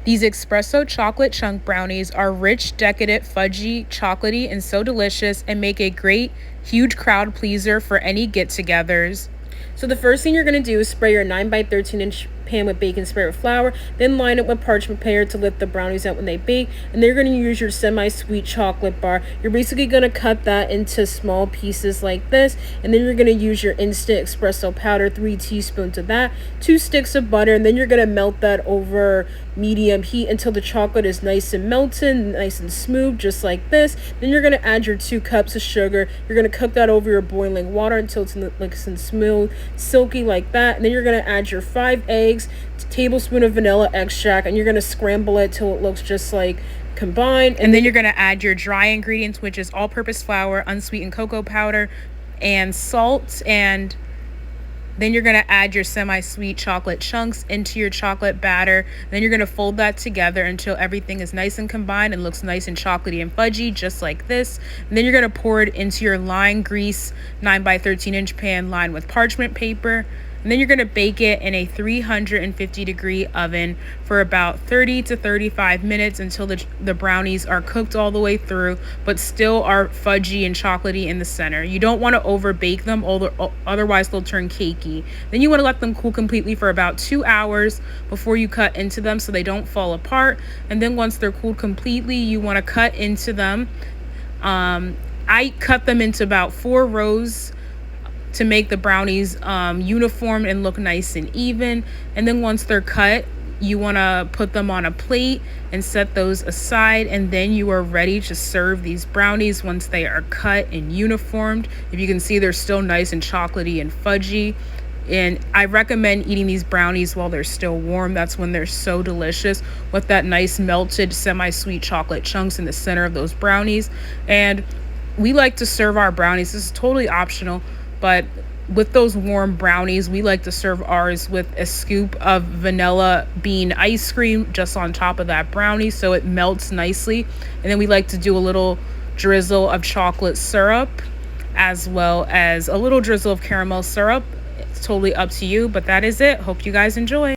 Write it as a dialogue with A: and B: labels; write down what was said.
A: These espresso chocolate chunk brownies are rich, decadent, fudgy, chocolatey, and so delicious, and make a great, huge crowd pleaser for any get-togethers.
B: So the first thing you're going to do is spray your 9 by 13 inch pan with baking spray with flour, then line it with parchment paper to lift the brownies out when they bake, and then you're going to use your semi-sweet chocolate bar. You're basically going to cut that into small pieces like this, and then you're going to use your instant espresso powder, 3 teaspoons of that, 2 sticks of butter, and then you're going to melt that over medium heat until the chocolate is nice and melted, nice and smooth, just like this. Then you're going to add your 2 cups of sugar. You're going to cook that over your boiling water until it's nice and smooth, silky like that. And then you're going to add your 5 eggs, tablespoon of vanilla extract, and you're going to scramble it till it looks just like combined.
A: And then you're going to add your dry ingredients, which is all-purpose flour, unsweetened cocoa powder, and salt, and then you're going to add your semi-sweet chocolate chunks into your chocolate batter. Then you're going to fold that together until everything is nice and combined and looks nice and chocolatey and fudgy, just like this. And then you're going to pour it into your lined grease 9 by 13 inch pan lined with parchment paper. And then you're going to bake it in a 350-degree oven for about 30 to 35 minutes until the brownies are cooked all the way through, but still are fudgy and chocolatey in the center. You don't want to over bake them, otherwise they'll turn cakey. Then you want to let them cool completely for about 2 hours before you cut into them so they don't fall apart. And then once they're cooled completely, you want to cut into them. I cut them into about 4 rows to make the brownies uniform and look nice and even. And then once they're cut, you want to put them on a plate and set those aside, and then you are ready to serve these brownies once they are cut and uniformed. If you can see, they're still nice and chocolatey and fudgy. And I recommend eating these brownies while they're still warm. That's when they're so delicious, with that nice melted semi-sweet chocolate chunks in the center of those brownies. And we like to serve our brownies, this is totally optional, but with those warm brownies, we like to serve ours with a scoop of vanilla bean ice cream just on top of that brownie so it melts nicely. And then we like to do a little drizzle of chocolate syrup, as well as a little drizzle of caramel syrup. It's totally up to you, but that is it. Hope you guys enjoy.